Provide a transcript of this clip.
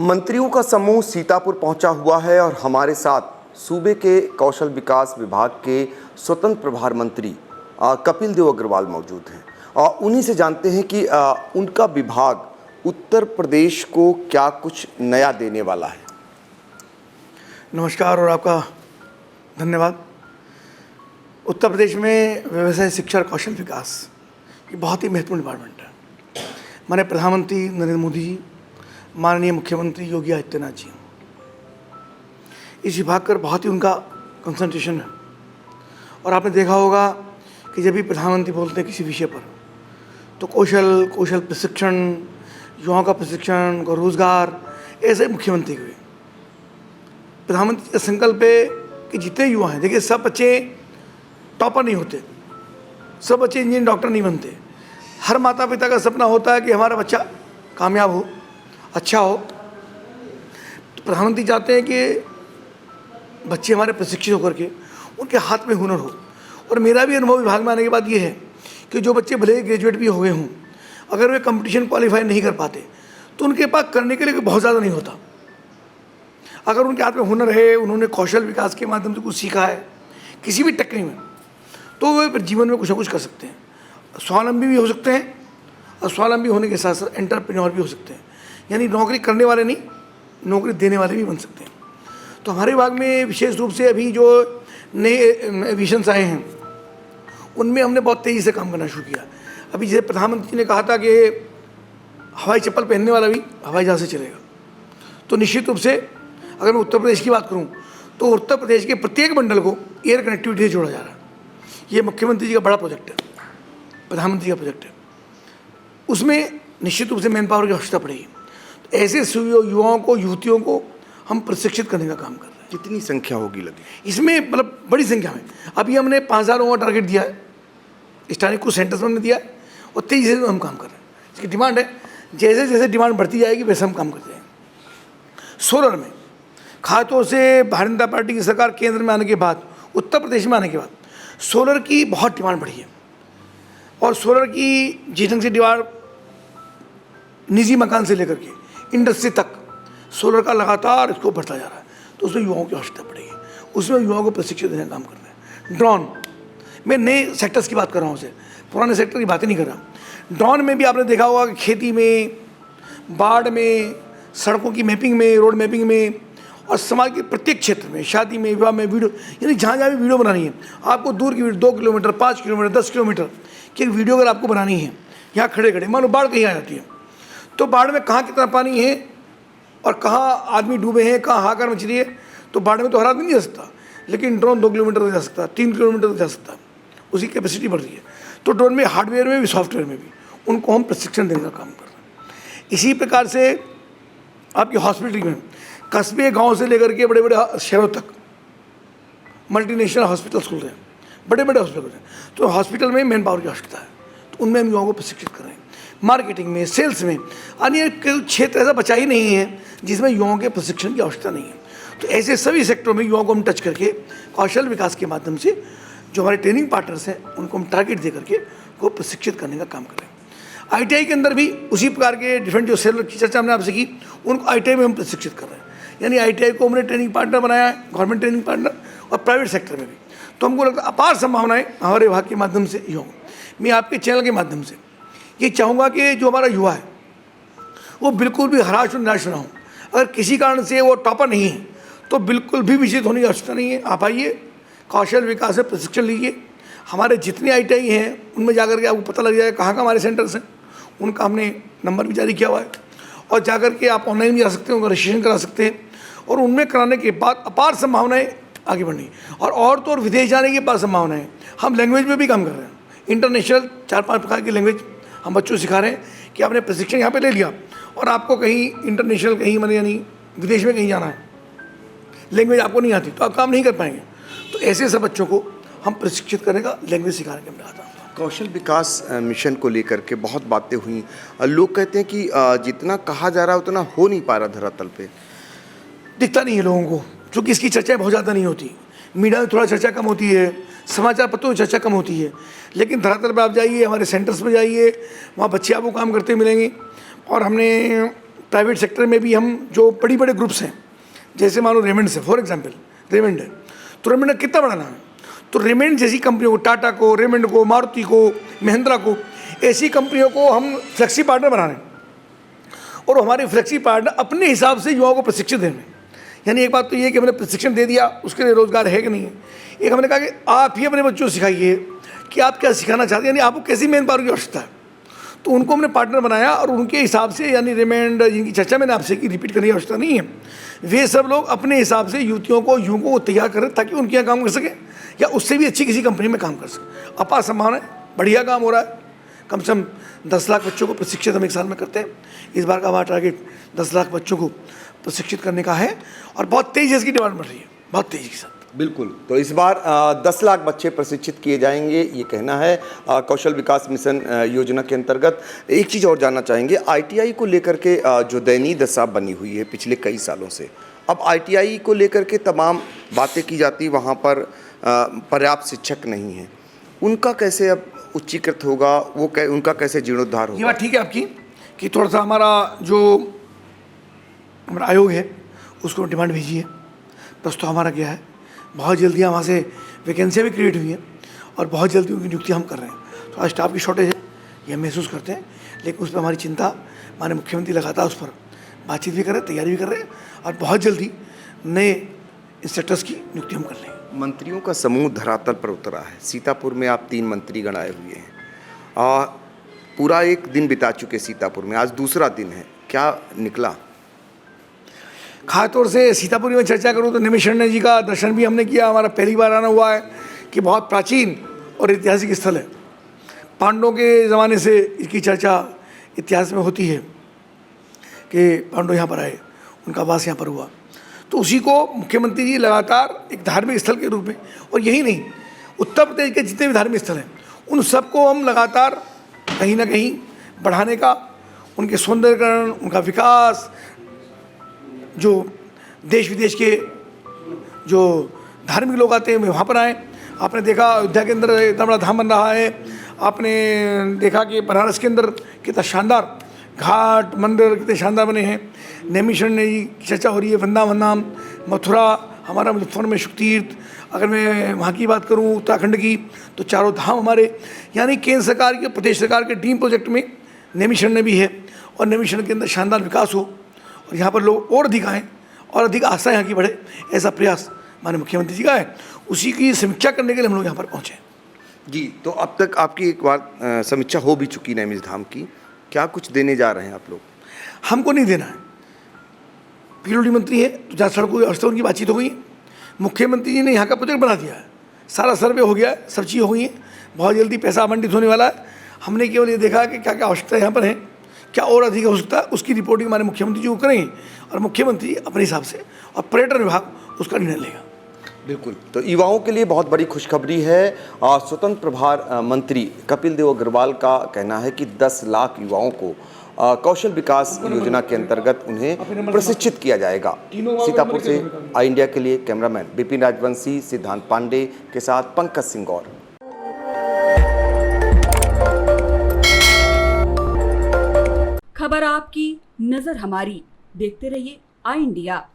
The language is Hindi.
मंत्रियों का समूह सीतापुर पहुंचा हुआ है और हमारे साथ सूबे के कौशल विकास विभाग के स्वतंत्र प्रभार मंत्री कपिल देव अग्रवाल मौजूद हैं और उन्हीं से जानते हैं कि उनका विभाग उत्तर प्रदेश को क्या कुछ नया देने वाला है। नमस्कार और आपका धन्यवाद। उत्तर प्रदेश में व्यवसाय शिक्षा और कौशल विकास ये बहुत ही महत्वपूर्ण डिपार्टमेंट है। माननीय प्रधानमंत्री नरेंद्र मोदी जी, माननीय मुख्यमंत्री योगी आदित्यनाथ जी, इस विभाग पर बहुत ही उनका कंसंट्रेशन है। और आपने देखा होगा कि जब भी प्रधानमंत्री बोलते हैं किसी विषय पर तो कौशल प्रशिक्षण, युवाओं का प्रशिक्षण, उनका रोजगार, ऐसे मुख्यमंत्री हुए। प्रधानमंत्री का संकल्प है कि जितने युवा हैं, देखिए सब बच्चे टॉपर नहीं होते, सब बच्चे इंजीनियर डॉक्टर नहीं बनते। हर माता पिता का सपना होता है कि हमारा बच्चा कामयाब हो, अच्छा हो। तो प्रधानमंत्री चाहते हैं कि बच्चे हमारे प्रशिक्षित होकर के उनके हाथ में हुनर हो। और मेरा भी अनुभव विभाग में आने के बाद ये है कि जो बच्चे भले ग्रेजुएट भी हो गए हों, अगर वे कंपटीशन क्वालिफाई नहीं कर पाते तो उनके पास करने के लिए बहुत ज़्यादा नहीं होता। अगर उनके हाथ में हुनर है, उन्होंने कौशल विकास के माध्यम से कुछ सीखा है किसी भी टेक्निक में, तो वे जीवन में कुछ ना कुछ कर सकते हैं। स्वावलंबी भी हो सकते हैं और स्वावलंबी होने के साथ साथ एंटरप्रेन्योर भी हो सकते हैं। यानी नौकरी करने वाले नहीं, नौकरी देने वाले भी बन सकते हैं। तो हमारे विभाग में विशेष रूप से अभी जो नए विजन्स आए हैं उनमें हमने बहुत तेज़ी से काम करना शुरू किया। अभी जैसे प्रधानमंत्री ने कहा था कि हवाई चप्पल पहनने वाला भी हवाई जहाज़ से चलेगा, तो निश्चित रूप से अगर मैं उत्तर प्रदेश की बात करूं तो उत्तर प्रदेश के प्रत्येक मंडल को एयर कनेक्टिविटी से जोड़ा जा रहा है। ये मुख्यमंत्री जी का बड़ा प्रोजेक्ट है, प्रधानमंत्री का प्रोजेक्ट है। उसमें निश्चित रूप से मैन पावर की आवश्यकता पड़ेगी। तो ऐसे युवाओं को, युवतियों को हम प्रशिक्षित करने का काम कर रहे हैं। कितनी संख्या होगी लगी इसमें? मतलब बड़ी संख्या में। अभी हमने 5000 लोगों का टारगेट दिया है, स्थानीय कुछ सेंटर्स में हमने दिया है और तेज़ी से हम काम कर रहे हैं। इसकी डिमांड है, जैसे जैसे डिमांड बढ़ती जाएगी वैसे हम काम करते हैं। सोलर में खासतौर से भारतीय जनता पार्टी की सरकार केंद्र में आने के बाद, उत्तर प्रदेश में आने के बाद सोलर की बहुत डिमांड बढ़ी है। और सोलर की जिस ढंग से डिमांड निजी मकान से लेकर के इंडस्ट्री तक सोलर का लगातार इसको बढ़ता जा रहा है, तो उसमें युवाओं की आवश्यकता पड़ेगी। उसमें युवाओं को प्रशिक्षित देने का काम करना है। ड्रोन, मैं नए सेक्टर्स की बात कर रहा हूँ, उसे पुराने सेक्टर की बातें नहीं कर रहा। ड्रोन में भी आपने देखा होगा कि खेती में, बाढ़ में, सड़कों की मैपिंग में, रोड मैपिंग में और समाज के प्रत्येक क्षेत्र में, शादी में, विवाह में वीडियो, यानी जहाँ जहाँ भी वीडियो बनानी है आपको, दूर की वीडियो 2 किलोमीटर, 5 किलोमीटर, 10 किलोमीटर की एक वीडियो अगर आपको बनानी है, यहाँ खड़े खड़े, मान लो बाढ़ कहीं आ जाती है तो बाढ़ में कहाँ कितना पानी है और कहाँ आदमी डूबे हैं, कहाँ हाहाकार मछली है, तो बाढ़ में तो हर आदमी नहीं जा सकता, लेकिन ड्रोन 2 किलोमीटर तक जा सकता है, 3 किलोमीटर तक जा सकता है। उसकी कैपेसिटी बढ़ रही है। तो ड्रोन में हार्डवेयर में भी, सॉफ्टवेयर में भी उनको हम प्रशिक्षण देने का काम कर रहे हैं। इसी प्रकार से आपकी हॉस्पिटल में कस्बे, गांव से लेकर के बड़े बड़े शहरों तक मल्टीनेशनल हॉस्पिटल्स खुल रहे हैं, बड़े बड़े हॉस्पिटल खुल रहे हैं। तो हॉस्पिटल में मैन पावर की आवश्यकता है, तो उनमें हम युवाओं को प्रशिक्षित कर रहे हैं। मार्केटिंग में, सेल्स में, अन्य क्षेत्र ऐसा बचा ही नहीं है जिसमें युवाओं के प्रशिक्षण की आवश्यकता नहीं है। तो ऐसे सभी सेक्टरों में युवाओं को हम टच करके कौशल विकास के माध्यम से जो हमारे ट्रेनिंग पार्टनर्स हैं उनको हम टारगेट दे करके वो प्रशिक्षित करने का काम कर रहे हैं। आईटीआई के अंदर भी उसी प्रकार के डिफरेंट जो सेल की चर्चा हमने आपसे की, उनको आईटीआई में हम प्रशिक्षित कर रहे हैं। यानी आईटीआई को हमने ट्रेनिंग पार्टनर बनाया है, गवर्नमेंट ट्रेनिंग पार्टनर, और प्राइवेट सेक्टर में भी। तो हमको लगता है अपार संभावनाएं हमारे विभाग के माध्यम से युवाओं। मैं आपके चैनल के माध्यम से ये चाहूँगा कि जो हमारा युवा है वो बिल्कुल भी हराश और निराश ना हो। अगर किसी कारण से वो टॉपर नहीं है तो बिल्कुल भी विचलित होने की आवश्यकता नहीं है। आप आइए, कौशल विकास से प्रशिक्षण लीजिए। हमारे जितने आईटीआई हैं उनमें जाकर के आपको पता लग जाएगा कहाँ कहाँ हमारे सेंटर्स हैं। उनका हमने नंबर भी जारी किया हुआ है और जाकर के आप ऑनलाइन भी जा सकते हैं, उनका रजिस्ट्रेशन करा सकते हैं। और उनमें कराने के बाद अपार संभावनाएं आगे बढ़नी, और तो और विदेश जाने की अपार संभावनाएं। हम लैंग्वेज में भी काम कर रहे हैं, इंटरनेशनल 4-5 प्रकार की लैंग्वेज हम बच्चों को सिखा रहे हैं कि आपने प्रशिक्षण यहाँ पे ले लिया और आपको कहीं इंटरनेशनल, कहीं मैंने यानी विदेश में कहीं जाना है, लैंग्वेज आपको नहीं आती तो आप काम नहीं कर पाएंगे। तो ऐसे सब बच्चों को हम प्रशिक्षित करने का, लैंग्वेज सिखाने का आता है। कौशल विकास मिशन को लेकर के बहुत बातें हुई। लोग कहते हैं कि जितना कहा जा रहा है उतना हो नहीं पा रहा धरातल पे, दिखता नहीं है लोगों को, क्योंकि इसकी चर्चा बहुत ज़्यादा नहीं होती। मीडिया में थोड़ा चर्चा कम होती है, समाचार पत्रों में चर्चा कम होती है, लेकिन धरातल पर आप जाइए, हमारे सेंटर्स पर जाइए, वहाँ बच्चे आपको काम करते मिलेंगे। और हमने प्राइवेट सेक्टर में भी हम जो बड़ी बड़े ग्रुप्स हैं, जैसे मान लो रेमंड से, फॉर एग्जांपल रेमंड है, तो रेमंड कितना बड़ा नाम है, तो रेमंड जैसी कंपनियों को, टाटा को, रेमंड को, मारुति को, महिंद्रा को, ऐसी कंपनियों को हम फ्लेक्सी पार्टनर बना रहे हैं। और हमारे फ्लेक्सी पार्टनर अपने हिसाब से युवाओं को प्रशिक्षित दे रहे हैं। यानी एक बात तो ये है कि हमने प्रशिक्षण दे दिया, उसके लिए रोजगार है कि नहीं है। एक हमने कहा कि आप ही अपने बच्चों को सिखाइए कि आप क्या सिखाना चाहते हैं, यानी आपको कैसी मैन पावर की आवश्यकता है। तो उनको हमने पार्टनर बनाया और उनके हिसाब से, यानी रेमंड जिनकी चर्चा मैंने आपसे की, रिपीट करने की आवश्यकता नहीं है, वे सब लोग अपने हिसाब से युवतियों को, युवकों को तैयार करें ताकि उनके यहाँ काम कर सकें या उससे भी अच्छी किसी कंपनी में काम कर सकें। अपार संभावना है, बढ़िया काम हो रहा है। कम से कम 10 लाख बच्चों को प्रशिक्षित हम एक साल में करते हैं। इस बार का हमारा टारगेट 10 लाख बच्चों को प्रशिक्षित करने का है और बहुत तेज़ी से इसकी डिमांड बढ़ रही है, बहुत तेज़ी के साथ। बिल्कुल। तो इस बार 10 लाख बच्चे प्रशिक्षित किए जाएंगे, ये कहना है कौशल विकास मिशन योजना के अंतर्गत। एक चीज़ और जानना चाहेंगे, ITI को लेकर के जो दयनीय दशा बनी हुई है पिछले कई सालों से, अब ITI को लेकर के तमाम बातें की जाती, वहाँ पर पर्याप्त शिक्षक नहीं हैं, उनका कैसे अब उच्चीकृत होगा, वो उनका कैसे जीर्णोद्धार होगा? ये बात ठीक है आपकी कि थोड़ा सा हमारा जो हमारा आयोग है उसको डिमांड भेजी है, प्रस्ताव हमारा गया है। बहुत जल्दी वहाँ से वैकेंसियाँ भी क्रिएट हुई हैं और बहुत जल्दी उनकी नियुक्ति हम कर रहे हैं। तो आज स्टाफ की शॉर्टेज है, ये हम महसूस करते हैं, लेकिन उस पर हमारी चिंता, हमारे मुख्यमंत्री लगातार उस पर बातचीत भी कर रहे हैं, तैयारी भी कर रहे हैं और बहुत जल्दी नए इंस्ट्रक्टर्स की नियुक्ति हम कर लेंगे। मंत्रियों का समूह धरातल पर उतरा है। सीतापुर में आप 3 मंत्रीगण आए हुए हैं, पूरा एक दिन बिता चुके सीतापुर में, आज दूसरा दिन है, क्या निकला? खासतौर से सीतापुर में चर्चा करूँ तो निमिषारण्य जी का दर्शन भी हमने किया। हमारा पहली बार आना हुआ है कि बहुत प्राचीन और ऐतिहासिक स्थल है। पांडवों के ज़माने से इसकी चर्चा इतिहास में होती है कि पांडव यहाँ पर आए, उनका वास यहाँ पर हुआ। तो उसी को मुख्यमंत्री जी लगातार एक धार्मिक स्थल के रूप में, और यही नहीं, उत्तर प्रदेश के जितने भी धार्मिक स्थल हैं उन सबको हम लगातार कहीं ना कहीं बढ़ाने का, उनके सौंदर्यीकरण, उनका विकास, जो देश विदेश के जो धार्मिक लोग आते हैं वे वहाँ पर आएँ। आपने देखा अयोध्या के अंदर इतना बड़ा धाम बन रहा है, आपने देखा कि बनारस के अंदर कितना शानदार घाट मंदिर कितने शानदार बने हैं। नैमिषारण्य जी की चर्चा हो रही है, वृंदावन धाम, मथुरा, हमारा मुजफ्फर में शुकतीर्थ, अगर मैं वहाँ की बात करूँ उत्तराखंड की, तो चारों धाम हमारे, यानी केंद्र सरकार के, प्रदेश सरकार के ड्रीम प्रोजेक्ट में नैमिषारण्य भी है। और नैमिषारण्य के अंदर शानदार विकास हो और यहाँ पर लोग और अधिक आएँ और अधिक आस्था यहाँ की बढ़े, ऐसा प्रयास हमारे मुख्यमंत्री जी का है। उसी की समीक्षा करने के लिए हम लोग यहाँ पर पहुँचे जी। तो अब तक आपकी एक बार समीक्षा हो भी चुकी नैमिष धाम की, क्या कुछ देने जा रहे हैं आप लोग? हमको नहीं देना है, पीडब्ल्यूडी मंत्री है तो जहाँ सड़कों की अवस्था उनकी बातचीत हो गई। मुख्यमंत्री जी ने यहाँ का प्रोजेक्ट बना दिया है, सारा सर्वे हो गया है, सब चीज़ हो गई है, बहुत जल्दी पैसा आवंटित होने वाला है। हमने केवल ये देखा कि क्या क्या आवश्यकता यहाँ पर है, क्या और अधिक हो सकता है, उसकी रिपोर्टिंग हमारे मुख्यमंत्री जी को करेंगे और मुख्यमंत्री अपने हिसाब से और पर्यटन विभाग उसका निर्णय लेगा। बिल्कुल। तो युवाओं के लिए बहुत बड़ी खुशखबरी है। स्वतंत्र प्रभार मंत्री कपिल देव अग्रवाल का कहना है कि 10 लाख युवाओं को कौशल विकास योजना के अंतर्गत उन्हें प्रशिक्षित किया जाएगा। सीतापुर से आई इंडिया के लिए कैमरामैन विपिन राजवंशी, सिद्धांत पांडे के साथ पंकज सिंह गौर। खबर आपकी, नजर हमारी, देखते रहिए आई इंडिया।